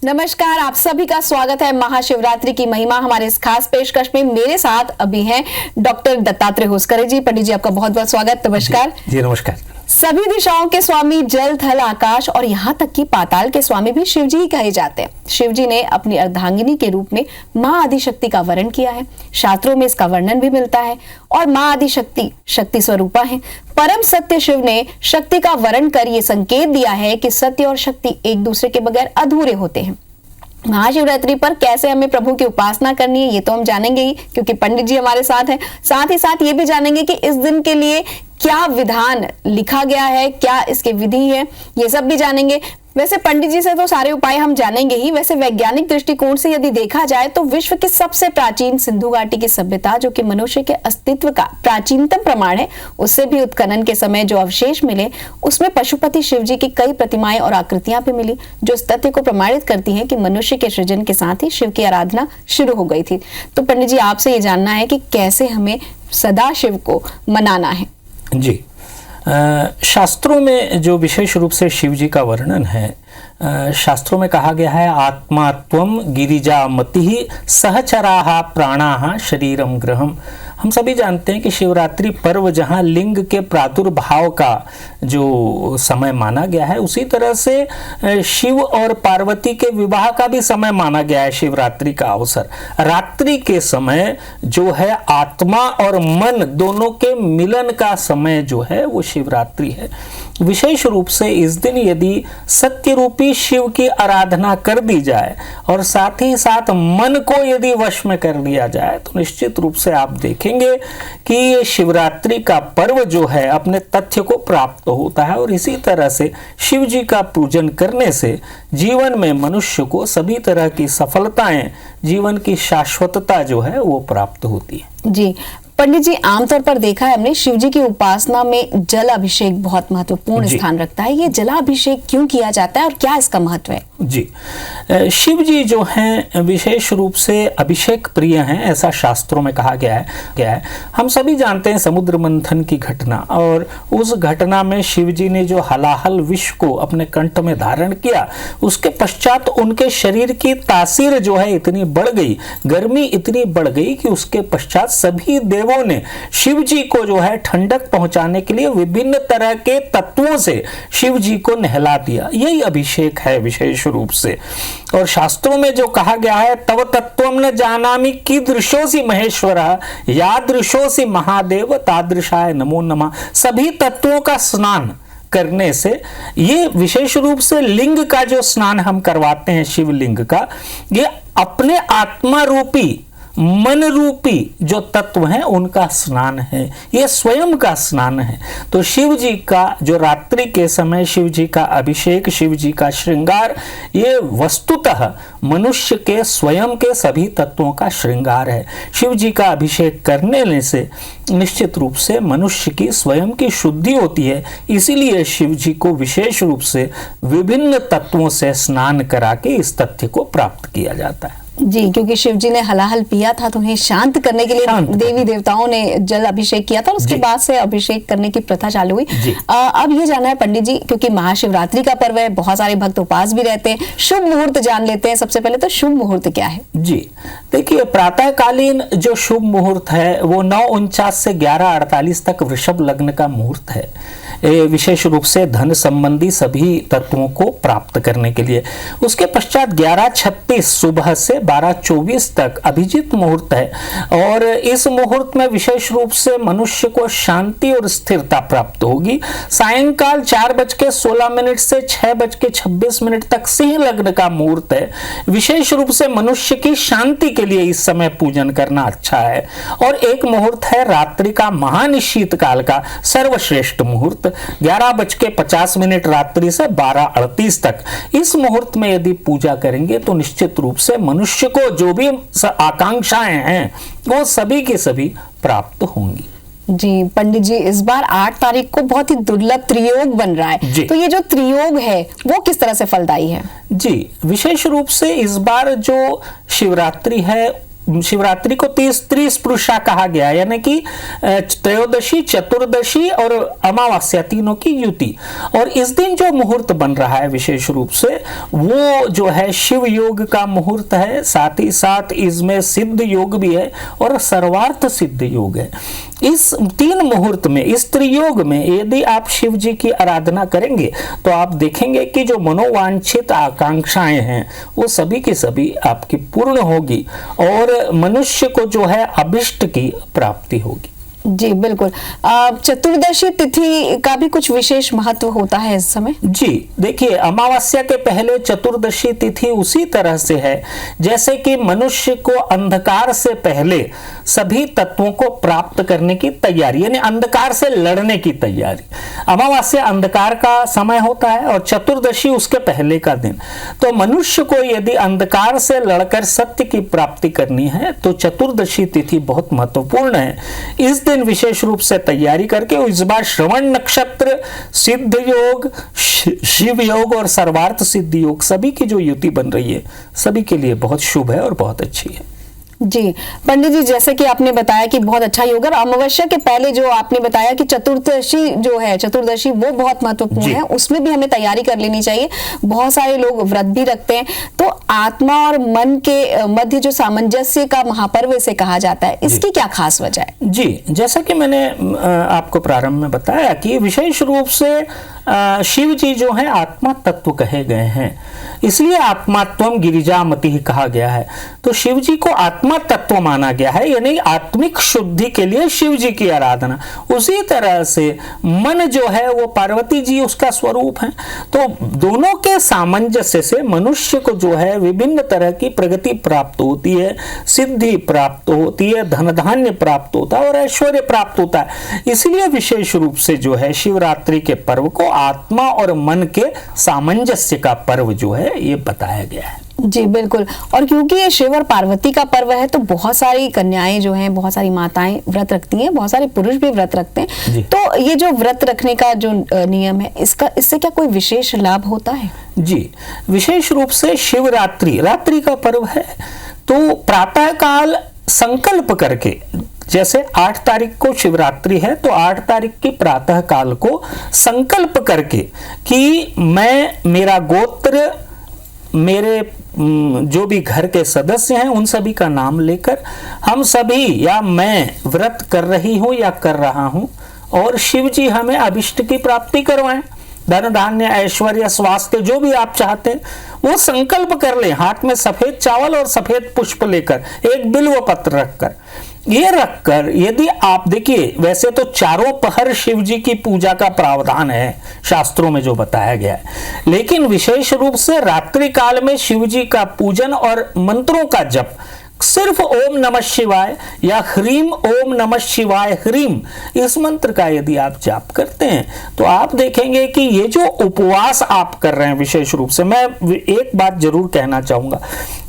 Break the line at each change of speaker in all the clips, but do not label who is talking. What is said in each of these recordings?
नमस्कार, आप सभी का स्वागत है महाशिवरात्रि की महिमा हमारे इस खास पेशकश में। मेरे साथ अभी हैं डॉक्टर दत्तात्रेय होसकर जी। पंडित जी, आपका बहुत बहुत स्वागत। नमस्कार
जी नमस्कार।
सभी दिशाओं के स्वामी, जल थल आकाश और यहाँ तक कि पाताल के स्वामी भी शिव जी ही कहे जाते हैं। शिव जी ने अपनी अर्धांगिनी के रूप में माँ आदिशक्ति का वर्णन किया है। शास्त्रों में इसका वर्णन भी मिलता है। और माँ आदिशक्ति शक्ति स्वरूपा है। परम सत्य शिव ने शक्ति का वर्णन कर ये संकेत दिया है कि सत्य और शक्ति एक दूसरे के बगैर अधूरे होते हैं। महाशिवरात्रि पर कैसे हमें प्रभु की उपासना करनी है ये तो हम जानेंगे ही, क्योंकि पंडित जी हमारे साथ हैं। साथ ही साथ ये भी जानेंगे कि इस दिन के लिए क्या विधान लिखा गया है, क्या इसके विधि है, ये सब भी जानेंगे। वैसे पंडित जी से तो सारे उपाय हम जानेंगे ही। वैसे वैज्ञानिक दृष्टिकोण से यदि देखा जाए तो विश्व की सबसे प्राचीन सिंधु घाटी की सभ्यता, जो कि मनुष्य के अस्तित्व का प्राचीनतम प्रमाण है, उससे भी उत्खनन के समय जो अवशेष मिले उसमें पशुपति शिव जी की कई प्रतिमाएं और आकृतियां भी मिली, जो इस तथ्य को प्रमाणित करती हैं कि मनुष्य के सृजन के साथ ही शिव की आराधना शुरू हो गई थी। तो पंडित जी, आपसे ये जानना है कि कैसे हमें सदा शिव को मनाना है।
जी, शास्त्रों में जो विशेष रूप से शिव जी का वर्णन है, शास्त्रों में कहा गया है, आत्मा त्वम गिरिजा मति सहचराहा प्राणाहा शरीरम ग्रहम। हम सभी जानते हैं कि शिवरात्रि पर्व जहाँ लिंग के प्रादुर्भाव का जो समय माना गया है, उसी तरह से शिव और पार्वती के विवाह का भी समय माना गया है। शिवरात्रि का अवसर रात्रि के समय जो है, आत्मा और मन दोनों के मिलन का समय जो है वो शिवरात्रि है। विशेष रूप से इस दिन यदि सत्य रूपी शिव की आराधना कर दी जाए और साथ ही साथ मन को यदि वश में कर लिया जाए तो निश्चित रूप से आप देखेंगे कि ये शिवरात्रि का पर्व जो है अपने तथ्य को प्राप्त होता है। और इसी तरह से शिव जी का पूजन करने से जीवन में मनुष्य को सभी तरह की सफलताएं, जीवन की शाश्वतता जो है वो प्राप्त होती है।
जी पंडित जी, आमतौर पर देखा है हमने शिव जी की उपासना में जल अभिषेक बहुत महत्वपूर्ण स्थान रखता है। ये जलाभिषेक क्यों किया जाता है और क्या इसका महत्व है?
जी, शिव जी जो हैं विशेष रूप से अभिषेक प्रिय हैं, ऐसा शास्त्रों में कहा गया है। हम सभी जानते हैं समुद्र मंथन की घटना, और उस घटना में शिव जी ने जो हलाहल विष को अपने कंठ में धारण किया, उसके पश्चात उनके शरीर की तासीर जो है इतनी बढ़ गई, गर्मी इतनी बढ़ गई कि उसके पश्चात सभी देवों ने शिव जी को जो है ठंडक पहुंचाने के लिए विभिन्न तरह के तत्वों से शिव जी को नहला दिया। यही अभिषेक है विशेष रूप से। और शास्त्रों में जो कहा गया है, तव तत्वम न जानामि कीदृशोसि महेश्वरः यादृशोसि महादेव तादृशाय नमो नमः। सभी तत्वों का स्नान करने से, ये विशेष रूप से लिंग का जो स्नान हम करवाते हैं शिवलिंग का, ये अपने आत्मा रूपी मन रूपी जो तत्व हैं उनका स्नान है, ये स्वयं का स्नान है। तो शिव जी का जो रात्रि के समय शिव जी का अभिषेक, शिव जी का श्रृंगार, ये वस्तुतः मनुष्य के स्वयं के सभी तत्वों का श्रृंगार है। शिव जी का अभिषेक करने से निश्चित रूप से मनुष्य की स्वयं की शुद्धि होती है। इसीलिए शिव जी को विशेष रूप से विभिन्न तत्वों से स्नान करा के इस तथ्य को प्राप्त किया जाता है।
जी, क्योंकि शिव जी ने हलाहल पिया था तो उन्हें शांत करने के लिए देवी देवताओं ने जल अभिषेक किया था, और उसके बाद से अभिषेक करने की प्रथा चालू हुई। अब ये जानना है पंडित जी, क्योंकि महाशिवरात्रि का पर्व है, बहुत सारे भक्त उपास भी रहते हैं, शुभ मुहूर्त जान लेते हैं। सबसे पहले तो शुभ मुहूर्त क्या है?
जी देखिए, प्रातःकालीन जो शुभ मुहूर्त है वो 9:49 से 11:48 तक वृषभ लग्न का मुहूर्त है, विशेष रूप से धन संबंधी सभी तत्वों को प्राप्त करने के लिए। उसके पश्चात 11:36 सुबह से 12:24 तक अभिजीत मुहूर्त है, और इस मुहूर्त में विशेष रूप से मनुष्य को शांति और स्थिरता प्राप्त होगी। सायंकाल 4:16 से 6:26 तक सिंह लग्न का मुहूर्त है। विशेष रूप से मनुष्य की शांति के लिए इस समय पूजन करना अच्छा है। और एक मुहूर्त है रात्रि का महानिशीत काल का सर्वश्रेष्ठ मुहूर्त, 11:50 रात्रि से 12:38 तक। इस मुहूर्त में यदि पूजा करेंगे तो निश्चित रूप से मनुष्य को जो भी आकांक्षाएं हैं वो सभी के सभी प्राप्त होंगी।
जी पंडित जी, इस बार 8 तारीख को बहुत ही दुर्लभ त्रियोग बन रहा है, तो ये जो त्रियोग है वो किस तरह से फलदायी है?
जी, विशेष रूप से इस बार जो शिवरात्रि है शिवरात्रि को 30 पुरुषा कहा गया, यानी कि त्रयोदशी, चतुर्दशी और अमावस्या तीनों की युति। और इस दिन जो मुहूर्त बन रहा है विशेष रूप से वो जो है शिव योग का मुहूर्त है, साथ ही साथ इसमें सिद्ध योग भी है और सर्वार्थ सिद्ध योग है। इस 3 मुहूर्त में, इस त्रियोग में यदि आप शिव जी की आराधना करेंगे तो आप देखेंगे कि जो मनोवांछित आकांक्षाएं हैं वो सभी की सभी आपकी पूर्ण होगी और मनुष्य को जो है अभिष्ट की प्राप्ति होगी।
जी बिल्कुल। चतुर्दशी तिथि का भी कुछ विशेष महत्व होता है इस समय?
जी देखिए, अमावस्या के पहले चतुर्दशी तिथि उसी तरह से है जैसे कि मनुष्य को अंधकार से पहले सभी तत्वों को प्राप्त करने की तैयारी, यानी अंधकार से लड़ने की तैयारी। अमावस्या अंधकार का समय होता है और चतुर्दशी उसके पहले का दिन। तो मनुष्य को यदि अंधकार से लड़कर सत्य की प्राप्ति करनी है तो चतुर्दशी तिथि बहुत महत्वपूर्ण है। इस दिन विशेष रूप से तैयारी करके इस बार श्रवण नक्षत्र, सिद्ध योग, शिव योग और सर्वार्थ सिद्ध योग सभी की जो युति बन रही है सभी के लिए बहुत शुभ है और बहुत अच्छी है।
जी पंडित जी, जैसे कि आपने बताया कि बहुत अच्छा योग है, अमावस्या के पहले जो आपने बताया कि चतुर्दशी जो है, चतुर्दशी वो बहुत महत्वपूर्ण है, उसमें भी हमें तैयारी कर लेनी चाहिए। बहुत सारे लोग व्रत भी रखते हैं। तो आत्मा और मन के मध्य जो सामंजस्य का महापर्व इसे कहा जाता है, इसकी क्या खास वजह है?
जी, जैसा कि मैंने आपको प्रारंभ में बताया कि विशेष रूप से शिव जी जो है आत्मा तत्व कहे गए हैं, इसलिए आत्मात्वम गिरिजामति कहा गया है। तो शिव जी को आत्मा तत्व माना गया है, यानी आत्मिक शुद्धि के लिए शिव जी की आराधना। उसी तरह से मन जो है वो पार्वती जी उसका स्वरूप है। तो दोनों के सामंजस्य से मनुष्य को जो है विभिन्न तरह की प्रगति प्राप्त होती है, सिद्धि प्राप्त होती है, धन धान्य प्राप्त होता है और ऐश्वर्य प्राप्त होता है। इसलिए विशेष रूप से जो है शिवरात्रि के पर्व को आत्मा और मन के सामंजस्य का पर्व जो है ये बताया गया है।
जी बिल्कुल। और क्योंकि ये शिव और पार्वती का पर्व है तो बहुत सारी कन्याएं जो हैं, बहुत सारी माताएं व्रत रखती हैं, बहुत सारे पुरुष भी व्रत रखते हैं। तो ये जो व्रत रखने का जो नियम है, इससे क्या कोई विशेष लाभ होता है?
जी, विशेष रूप से शिवरात्रि रात्रि का पर्व है तो प्रातः काल संकल्प करके, जैसे 8 तारीख को शिवरात्रि है तो 8 तारीख की प्रातः काल को संकल्प करके कि मैं, मेरा गोत्र, मेरे जो भी घर के सदस्य हैं उन सभी का नाम लेकर हम सभी या मैं व्रत कर रही हूं या कर रहा हूं और शिव जी हमें अभिष्ट की प्राप्ति करवाएं, धन धान्य ऐश्वर्य स्वास्थ्य जो भी आप चाहते हैं वो संकल्प कर लें। हाथ में सफेद चावल और सफेद पुष्प लेकर, एक बिल्व पत्र रखकर, ये रखकर यदि आप देखिए, वैसे तो चारों पहर शिव जी की पूजा का प्रावधान है शास्त्रों में जो बताया गया है, लेकिन विशेष रूप से रात्रि काल में शिव जी का पूजन और मंत्रों का जप, सिर्फ ओम नमः शिवाय या ह्रीम ओम नमः शिवाय ह्रीम, इस मंत्र का यदि आप जाप करते हैं तो आप देखेंगे कि ये जो उपवास आप कर रहे हैं, विशेष रूप से मैं एक बात जरूर कहना चाहूंगा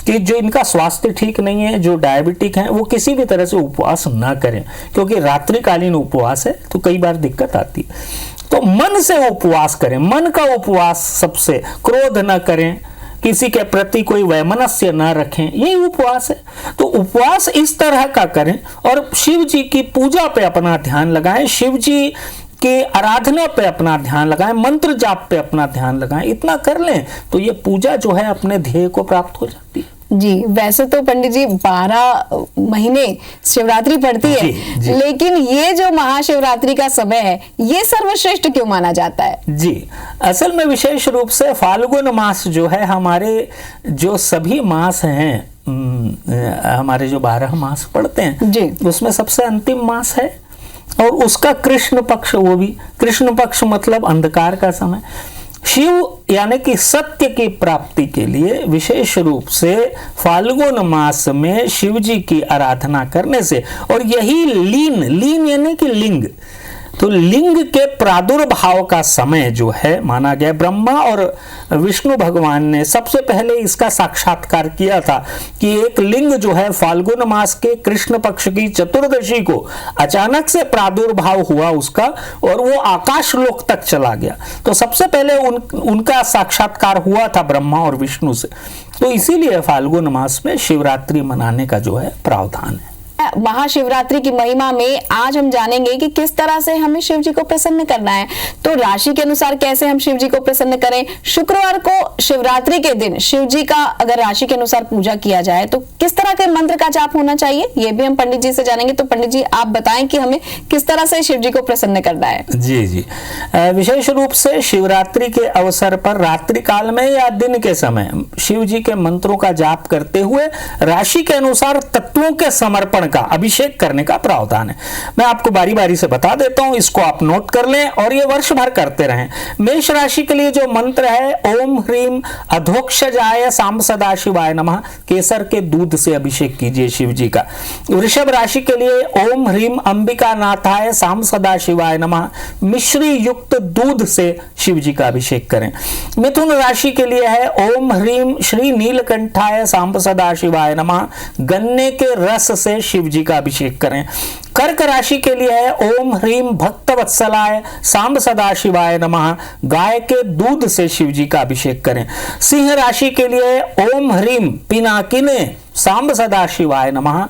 कि जो इनका स्वास्थ्य ठीक नहीं है, जो डायबिटिक हैं, वो किसी भी तरह से उपवास ना करें, क्योंकि रात्रिकालीन उपवास है तो कई बार दिक्कत आती है। तो मन से उपवास करें, मन का उपवास सबसे, क्रोध न करें, किसी के प्रति कोई वैमनस्य न रखें, यही उपवास है। तो उपवास इस तरह का करें और शिव जी की पूजा पे अपना ध्यान लगाएं, शिव जी के आराधना पे अपना ध्यान लगाएं, मंत्र जाप पे अपना ध्यान लगाएं। इतना कर लें तो ये पूजा जो है अपने ध्येय को प्राप्त हो जाती है।
जी, वैसे तो पंडित जी 12 महीने शिवरात्रि पड़ती है,
जी।
लेकिन ये जो महाशिवरात्रि का समय है ये सर्वश्रेष्ठ क्यों माना जाता है?
जी, असल में विशेष रूप से फाल्गुन मास जो है, हमारे जो सभी मास हैं, हमारे जो 12 मास पड़ते हैं
जी,
उसमें सबसे अंतिम मास है और उसका कृष्ण पक्ष, वो भी कृष्ण पक्ष मतलब अंधकार का समय। शिव यानी कि सत्य की प्राप्ति के लिए विशेष रूप से फाल्गुन मास में शिव जी की आराधना करने से, और यही लीन यानी कि लिंग, तो लिंग के प्रादुर्भाव का समय जो है माना गया, ब्रह्मा और विष्णु भगवान ने सबसे पहले इसका साक्षात्कार किया था कि एक लिंग जो है फाल्गुन मास के कृष्ण पक्ष की चतुर्दशी को अचानक से प्रादुर्भाव हुआ उसका, और वो आकाश लोक तक चला गया। तो सबसे पहले उनका साक्षात्कार हुआ था ब्रह्मा और विष्णु से। तो इसीलिए फाल्गुन मास में शिवरात्रि मनाने का जो है प्रावधान है।
महाशिवरात्रि की महिमा में आज हम जानेंगे कि किस तरह से हमें शिव जी को प्रसन्न करना है। तो राशि के अनुसार कैसे हम शिव जी को प्रसन्न करें। शुक्रवार को शिवरात्रि के दिन शिव जी का अगर राशि के अनुसार पूजा किया जाए तो किस तरह के मंत्र का जाप होना चाहिए, ये भी हम पंडित जी से जानेंगे। तो पंडित जी आप बताएं कि हमें किस तरह से शिव जी को प्रसन्न करना है।
जी जी, विशेष रूप से शिवरात्रि के अवसर पर रात्रि काल में या दिन के समय शिव जी के मंत्रों का जाप करते हुए राशि के अनुसार तत्वों के समर्पण का, अभिषेक करने का प्रावधान है। मैं आपको बारी बारी से बता देता हूं, इसको आप नोट कर लें और ये वर्ष भर करते रहें। मेष राशि के लिए जो मंत्र है, ओम ह्रीम अधोक्षजाय सांब सदाशिवाय नमः, केसर के दूध से अभिषेक कीजिए शिव जी का। वृषभ राशि के लिए ओम ह्रीम अंबिका नाथाय सांब सदाशिवाय नमः, मिश्री युक्त दूध से शिव जी का अभिषेक करें। मिथुन राशि के लिए है ओम ह्रीम श्री नीलकंठाय सांब सदाशिवाय नमः, गन्ने के रस से शिव जी का अभिषेक करें। कर्क राशि के लिए है ओम ह्रीम भक्तवत्सलाय सांब सदाशिवाय नमः, गाय के दूध से शिव जी का अभिषेक करें। सिंह राशि के लिए ओम ह्रीम पिनाकिने सांब सदाशिवाय नमः,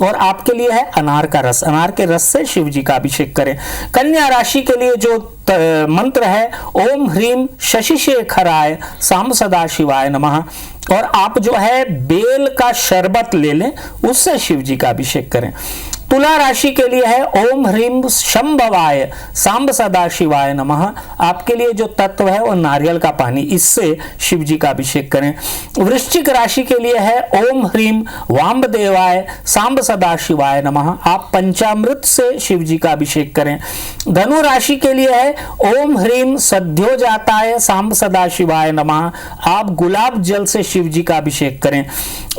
और आपके लिए है अनार का रस, अनार के रस से शिव जी का अभिषेक करें। कन्या राशि के लिए जो मंत्र है ओम ह्रीम शशिशेखराय सांब सदाशिवाय नमः, और आप जो है बेल का शरबत ले लें, उससे शिव जी का अभिषेक करें। तुला राशि के लिए है ओम ह्रीम शंभवाय सांब सदाशिवाय नमः, आपके लिए जो तत्व है वो नारियल का पानी, इससे शिव जी का अभिषेक करें। वृश्चिक राशि के लिए है ओम ह्रीम वामदेवाय सांब सदाशिवाय नमः, आप पंचामृत से शिव जी का अभिषेक करें। धनु राशि के लिए है ओम ह्रीम सद्योजाताय सांब सदाशिवाय नमः, आप गुलाब जल से शिव जी का अभिषेक करें।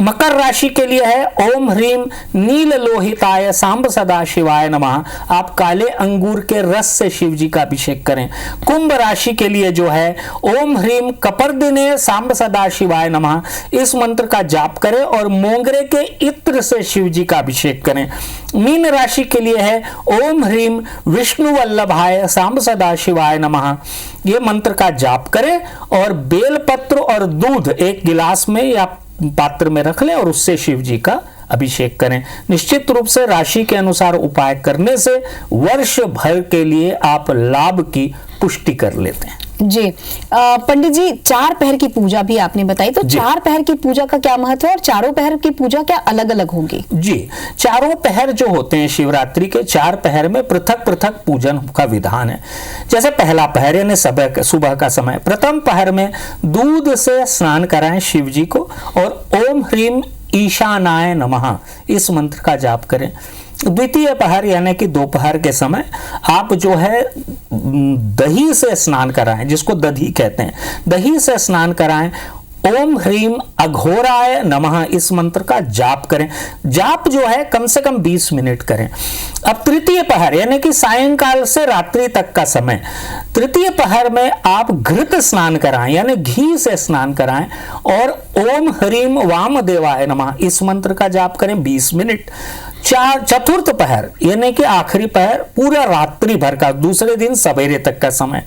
मकर राशि के लिए है ओम ह्रीम नील लोहिताय सांब सदाशिवाय नमः, आप काले अंगूर के रस से शिव जी का अभिषेक करें। कुंभ राशि के लिए जो है ओम ह्रीम कपर्दिने सांब सदाशिवाय नमः, इस मंत्र का जाप करें और मोंगरे के इत्र से शिव जी का अभिषेक करें। मीन राशि के लिए है ओम ह्रीम विष्णु वल्लभाय सांब सदाशिवाय नमः, ये मंत्र का जाप करें और बेलपत्र और दूध एक गिलास में या पात्र में रख लें और उससे शिव जी का अभिषेक करें। निश्चित रूप से राशि के अनुसार उपाय करने से वर्ष भर के लिए आप लाभ की पुष्टि कर लेते हैं।
जी पंडित जी, 4 पहर की पूजा भी आपने बताई, तो 4 पहर की पूजा का क्या महत्व है और चारों पहर की पूजा क्या अलग अलग होगी?
जी, चारों पहर जो होते हैं शिवरात्रि के 4 पहर में पृथक पृथक पूजन का विधान है। जैसे पहला पहर यानी सुबह का समय, प्रथम पहर में दूध से स्नान कराएं शिव जी को और ओम ह्रीम ईशानाय नमः, इस मंत्र का जाप करें। द्वितीय पहर यानी कि दोपहर के समय आप जो है दही से स्नान कराएं, जिसको दधी कहते हैं, दही से स्नान कराएं। ओम ह्रीम अघोराय नमः, इस मंत्र का जाप करें। जाप जो है कम से कम 20 मिनट करें। अब तृतीय पहर यानी कि सायंकाल से रात्रि तक का समय, तृतीय पहर में आप घृत स्नान कराएं यानी घी से स्नान कराएं और ओम ह्रीम वामदेवाय नमः, इस मंत्र का जाप करें 20 मिनट। चतुर्थ पहर यानी कि आखिरी पहर पूरा रात्रि भर का, दूसरे दिन सवेरे तक का समय,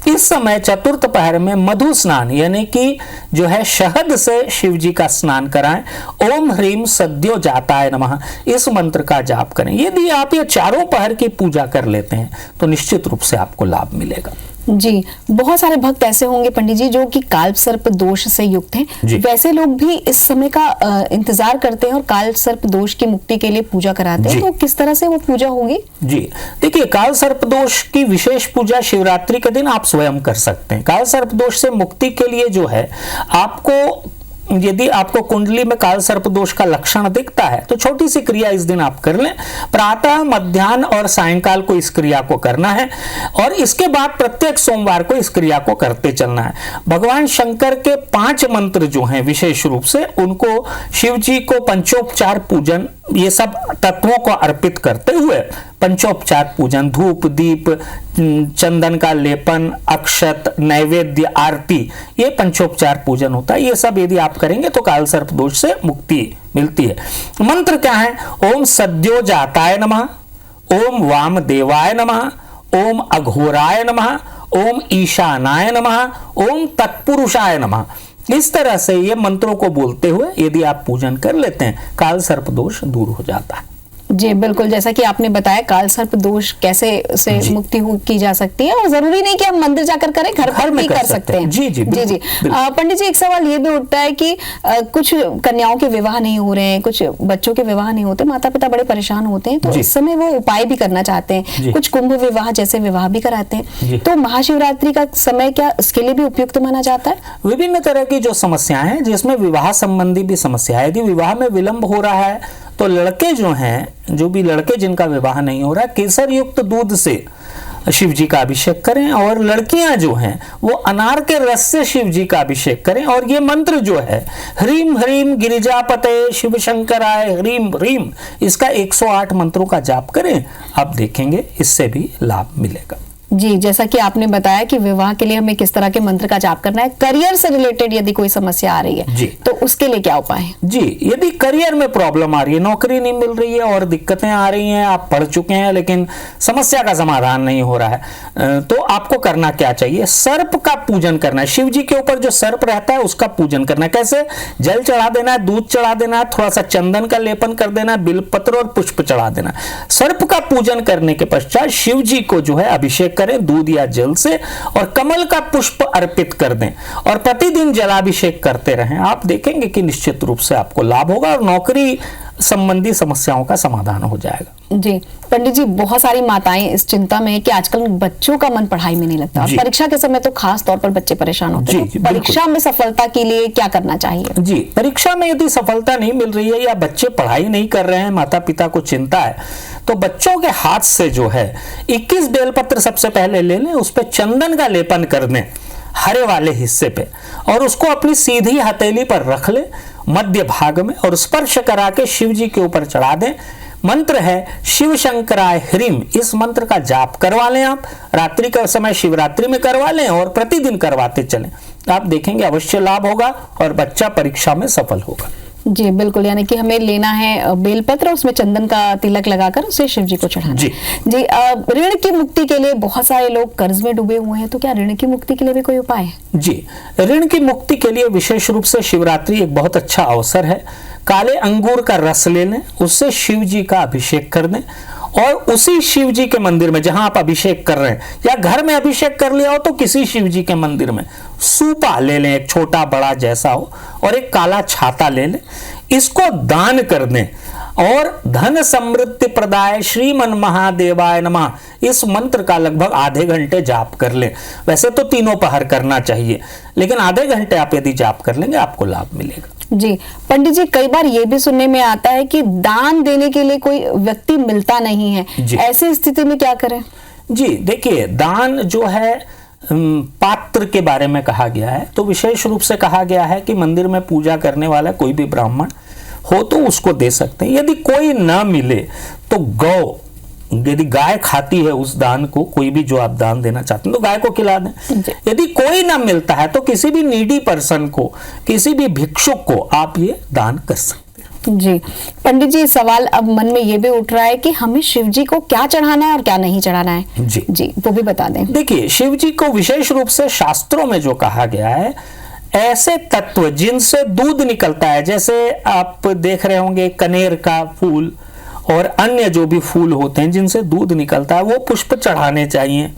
इस समय चतुर्थ पहर में मधु स्नान यानी कि जो है शहद से शिव जी का स्नान कराएं। ओम ह्रीम सद्यो जाताय नमः, इस मंत्र का जाप करें। यदि आप ये चारों पहर की पूजा कर लेते हैं तो निश्चित रूप से आपको लाभ मिलेगा।
जी, बहुत सारे भक्त ऐसे होंगे पंडित जी जो कि काल सर्प दोष से युक्त हैं, वैसे लोग भी इस समय का इंतजार करते हैं और काल सर्प दोष की मुक्ति के लिए पूजा कराते हैं, तो किस तरह से वो पूजा होगी? जी
देखिए, काल सर्प दोष की विशेष पूजा शिवरात्रि के दिन आप स्वयं कर सकते हैं। काल सर्प दोष से मुक्ति के लिए जो है आपको यदि आपको कुंडली में काल सर्प दोष का लक्षण दिखता है तो छोटी सी क्रिया इस दिन आप कर लें। प्रातः, मध्याह्न और सायंकाल को इस क्रिया को करना है और इसके बाद प्रत्येक सोमवार को इस क्रिया को करते चलना है। भगवान शंकर के 5 मंत्र जो हैं विशेष रूप से उनको शिव जी को पंचोपचार पूजन, ये सब तत्वों को अर्पित करते हुए पंचोपचार पूजन, धूप, दीप, चंदन का लेपन, अक्षत, नैवेद्य, आरती, ये पंचोपचार पूजन होता है। ये सब यदि आप करेंगे तो काल सर्प दोष से मुक्ति मिलती है। मंत्र क्या है? ओम सद्यो जाताय नमः, ओम वामदेवाय नमः, ओम अघोराय नमः, ओम ईशानाय नमः, ओम तत्पुरुषाय नमः। इस तरह से ये मंत्रों को बोलते हुए यदि आप पूजन कर लेते हैं काल सर्प दोष दूर हो जाता है।
जी बिल्कुल, जैसा कि आपने बताया काल सर्प दोष कैसे से मुक्ति की जा सकती है और जरूरी नहीं कि हम मंदिर जाकर करें, घर पर भी कर सकते हैं।
जी जी
जी। पंडित जी, एक सवाल ये भी उठता है कि कुछ कन्याओं के विवाह नहीं हो रहे हैं, कुछ बच्चों के विवाह नहीं होते, माता पिता बड़े परेशान होते हैं, तो इस समय वो उपाय भी करना चाहते हैं, कुछ कुंभ विवाह जैसे विवाह भी कराते हैं, तो महाशिवरात्रि का समय क्या इसके लिए भी उपयुक्त माना जाता है?
विभिन्न तरह की जो समस्याएं हैं जिसमें विवाह संबंधी भी समस्या है, यदि विवाह में विलंब हो रहा है तो लड़के जो हैं, जो भी लड़के जिनका विवाह नहीं हो रहा, केसर युक्त दूध से शिव जी का अभिषेक करें और लड़कियां जो हैं वो अनार के रस से शिव जी का अभिषेक करें। और ये मंत्र जो है ह्रीम ह्रीम गिरिजापते शिव शंकराय ह्रीम ह्रीम, इसका 108 मंत्रों का जाप करें, आप देखेंगे इससे भी लाभ मिलेगा।
जी, जैसा कि आपने बताया कि विवाह के लिए हमें किस तरह के मंत्र का जाप करना है, करियर से रिलेटेड यदि कोई समस्या आ रही है
जी,
तो उसके लिए क्या उपाय है?
जी, यदि करियर में प्रॉब्लम आ रही है, नौकरी नहीं मिल रही है और दिक्कतें आ रही हैं, आप पढ़ चुके हैं लेकिन समस्या का समाधान नहीं हो रहा है, तो आपको करना क्या चाहिए? सर्प का पूजन करना है। शिव जी के ऊपर जो सर्प रहता है उसका पूजन करना है। कैसे? जल चढ़ा देना है, दूध चढ़ा देना है, थोड़ा सा चंदन का लेपन कर देना है, बिलपत्र और पुष्प चढ़ा देना है। सर्प का पूजन करने के पश्चात शिव जी को जो है अभिषेक करें दूध या जल से और कमल का पुष्प अर्पित कर दें और प्रतिदिन जलाभिषेक करते रहें। आप देखेंगे कि निश्चित रूप से आपको लाभ होगा और नौकरी संबंधी समस्याओं का समाधान हो जाएगा।
जी पंडित जी, बहुत सारी माताएं इस चिंता में है कि आजकल बच्चों का मन पढ़ाई में नहीं लगता और परीक्षा के समय तो खास तौर पर बच्चे परेशान होते हैं। परीक्षा में सफलता के लिए क्या करना चाहिए?
जी, परीक्षा में यदि सफलता नहीं मिल रही है या बच्चे पढ़ाई नहीं कर रहे हैं, माता पिता को चिंता है, तो बच्चों के हाथ से जो है 21 बेलपत्र सबसे पहले ले लें, उस पर चंदन का लेपन कर दें हरे वाले हिस्से पे और उसको अपनी सीधी हथेली पर रख ले मध्य भाग में और स्पर्श करा के शिव जी के ऊपर चढ़ा दें। मंत्र है शिव शंकराय ह्रीम, इस मंत्र का जाप करवा लें। आप रात्रि का समय शिवरात्रि में करवा लें और प्रतिदिन करवाते चलें, आप देखेंगे अवश्य लाभ होगा और बच्चा परीक्षा में सफल होगा।
जी बिल्कुल, यानी कि हमें लेना है बेलपत्र, उसमें चंदन का तिलक लगाकर उसे शिव जी को चढ़ाना। जी, ऋण की मुक्ति के लिए बहुत सारे लोग कर्ज में डूबे हुए हैं, तो क्या ऋण की मुक्ति के लिए भी कोई उपाय है?
जी, ऋण की मुक्ति के लिए विशेष रूप से शिवरात्रि एक बहुत अच्छा अवसर है। काले अंगूर का रस ले लें, उससे शिव जी का अभिषेक कर दें और उसी शिव जी के मंदिर में जहां आप अभिषेक कर रहे हैं या घर में अभिषेक कर लिया हो तो किसी शिव जी के मंदिर में सूपा ले लें, एक छोटा बड़ा जैसा हो, और एक काला छाता ले लें, इसको दान कर दें और धन समृद्धि प्रदाय श्रीमन महादेवाय नमः, इस मंत्र का लगभग आधे घंटे जाप कर लें। वैसे तो तीनों पहर करना चाहिए, लेकिन आधे घंटे आप यदि जाप कर लेंगे आपको लाभ मिलेगा।
जी पंडित जी, कई बार ये भी सुनने में आता है कि दान देने के लिए कोई व्यक्ति मिलता नहीं है, ऐसी स्थिति में क्या करें? जी
देखिए, दान जो है पात्र के बारे में कहा गया है, तो विशेष रूप से कहा गया है कि मंदिर में पूजा करने वाला कोई भी ब्राह्मण हो तो उसको दे सकते हैं। यदि कोई ना मिले तो गौ, यदि गाय खाती है उस दान को, कोई भी जो आप दान देना चाहते हैं तो गाय को खिला दें। यदि कोई ना मिलता है तो किसी भी नीडी पर्सन को, किसी भी भिक्षुक को आप ये दान कर सकते हैं।
जी पंडित जी, सवाल अब मन में ये भी उठ रहा है कि हमें शिव जी को क्या चढ़ाना है और क्या नहीं चढ़ाना है। जी वो भी बता दें।
देखिए, शिव जी को विशेष रूप से शास्त्रों में जो कहा गया है, ऐसे तत्व जिनसे दूध निकलता है, जैसे आप देख रहे होंगे कनेर का फूल और अन्य जो भी फूल होते हैं जिनसे दूध निकलता है, वो पुष्प चढ़ाने चाहिए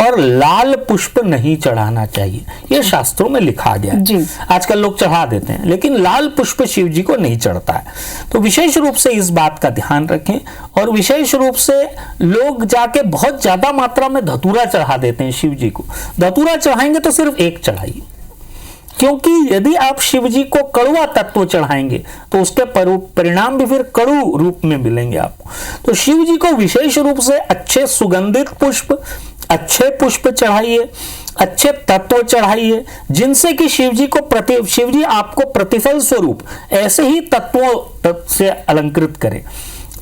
और लाल पुष्प नहीं चढ़ाना चाहिए, ये शास्त्रों में लिखा गया है। आजकल लोग चढ़ा देते हैं लेकिन लाल पुष्प शिव जी को नहीं चढ़ता है, तो विशेष रूप से इस बात का ध्यान रखें। और विशेष रूप से लोग जाके बहुत ज्यादा मात्रा में धतूरा चढ़ा देते हैं शिव जी को। धतूरा चढ़ाएंगे तो सिर्फ एक चढ़ाइए, क्योंकि यदि आप शिव जी को कड़वा तत्व चढ़ाएंगे तो उसके परिणाम भी फिर कड़ू रूप में मिलेंगे आपको। तो शिव जी को विशेष रूप से अच्छे सुगंधित पुष्प, अच्छे पुष्प चढ़ाइए, अच्छे तत्व चढ़ाइए, जिनसे कि शिव जी आपको प्रतिफल स्वरूप ऐसे ही तत्वों से अलंकृत करें।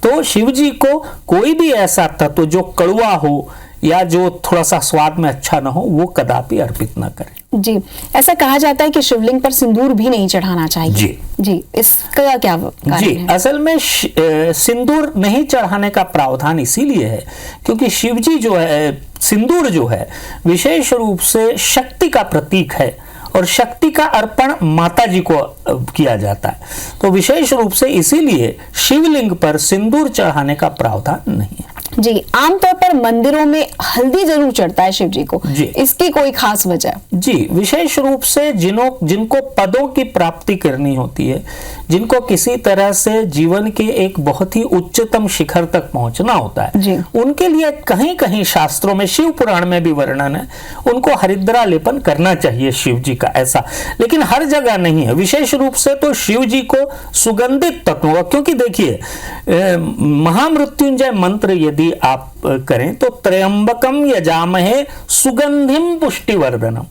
तो शिव जी को कोई भी ऐसा तत्व जो कड़वा हो या जो थोड़ा सा स्वाद में अच्छा ना हो, वो कदापि अर्पित ना करें।
जी, ऐसा कहा जाता है कि शिवलिंग पर सिंदूर भी नहीं चढ़ाना चाहिए। जी, इसका क्या कारण
जी
है?
असल में सिंदूर नहीं चढ़ाने का प्रावधान इसीलिए है क्योंकि शिव जी जो है, सिंदूर जो है विशेष रूप से शक्ति का प्रतीक है और शक्ति का अर्पण माता जी को किया जाता है। तो विशेष रूप से इसीलिए शिवलिंग पर सिंदूर चढ़ाने का प्रावधान नहीं है।
जी, आमतौर पर मंदिरों में हल्दी जरूर चढ़ता है शिव जी को, इसकी कोई खास वजह?
जी, विशेष रूप से जिनको पदों की प्राप्ति करनी होती है, जिनको किसी तरह से जीवन के एक बहुत ही उच्चतम शिखर तक पहुंचना होता है, उनके लिए कहीं कहीं शास्त्रों में, शिव पुराण में भी वर्णन है, उनको हरिद्रा लेपन करना चाहिए शिव जी का, ऐसा। लेकिन हर जगह नहीं है। विशेष रूप से तो शिव जी को सुगंधित तत्वों, क्योंकि देखिए महामृत्युंजय मंत्र यदि आप करें तो त्र्यंबकम यजामहे सुगंधिम पुष्टिवर्धनम,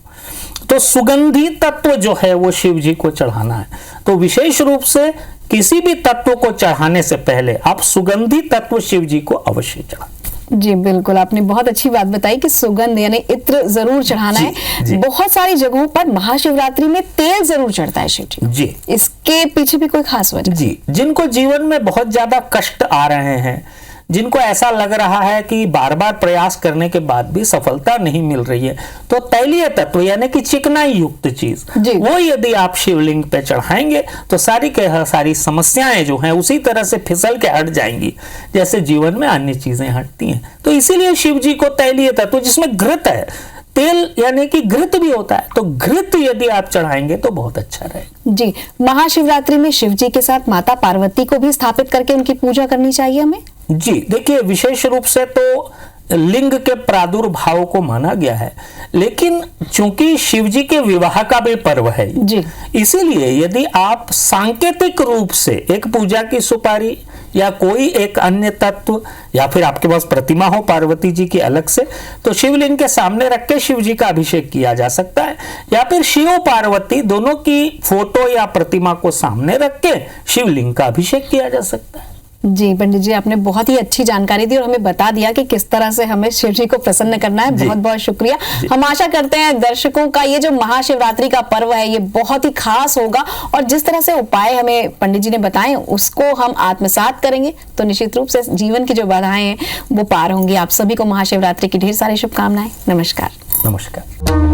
तो सुगंधी तत्व जो है वो शिव जी को चढ़ाना है। तो विशेष रूप से किसी भी तत्व को चढ़ाने से पहले आप सुगंधी तत्व शिव जी को अवश्य चढ़ाएं।
जी बिल्कुल, आपने बहुत अच्छी बात बताई कि सुगंध यानी इत्र जरूर चढ़ाना है। बहुत सारी जगहों पर महाशिवरात्रि में तेल जरूर चढ़ता है शिव जी। इसके पीछे भी कोई खास वजह?
जी, जिनको जीवन में बहुत ज्यादा कष्ट आ रहे हैं, जिनको ऐसा लग रहा है कि बार बार प्रयास करने के बाद भी सफलता नहीं मिल रही है, तो तैलीय तत्व यानी कि चिकनाई युक्त चीज वो यदि आप शिवलिंग पे चढ़ाएंगे तो सारी समस्याएं जो हैं उसी तरह से फिसल के हट जाएंगी जैसे जीवन में अन्य चीजें हटती हैं। तो इसीलिए शिव जी को तैलीय तत्व, जिसमें घृत है, तेल यानी कि घृत भी होता है, तो घृत यदि आप चढ़ाएंगे तो बहुत अच्छा रहेगा।
जी, महाशिवरात्रि में शिव जी के साथ माता पार्वती को भी स्थापित करके उनकी पूजा करनी चाहिए हमें?
जी देखिए, विशेष रूप से तो लिंग के प्रादुर्भाव को माना गया है, लेकिन चूंकि शिव जी के विवाह का भी पर्व है जी, इसीलिए यदि आप सांकेतिक रूप से एक पूजा की सुपारी या कोई एक अन्य तत्व या फिर आपके पास प्रतिमा हो पार्वती जी की अलग से, तो शिवलिंग के सामने रख के शिव जी का अभिषेक किया जा सकता है, या फिर शिव पार्वती दोनों की फोटो या प्रतिमा को सामने रख के शिवलिंग का अभिषेक किया जा सकता है।
जी पंडित जी, आपने बहुत ही अच्छी जानकारी दी और हमें बता दिया कि किस तरह से हमें शिव जी को प्रसन्न करना है। बहुत बहुत शुक्रिया। हम आशा करते हैं दर्शकों का ये जो महाशिवरात्रि का पर्व है ये बहुत ही खास होगा और जिस तरह से उपाय हमें पंडित जी ने बताए उसको हम आत्मसात करेंगे तो निश्चित रूप से जीवन की जो बाधाएं हैं वो पार होंगी। आप सभी को महाशिवरात्रि की ढेर सारी शुभकामनाएं। नमस्कार।
नमस्कार।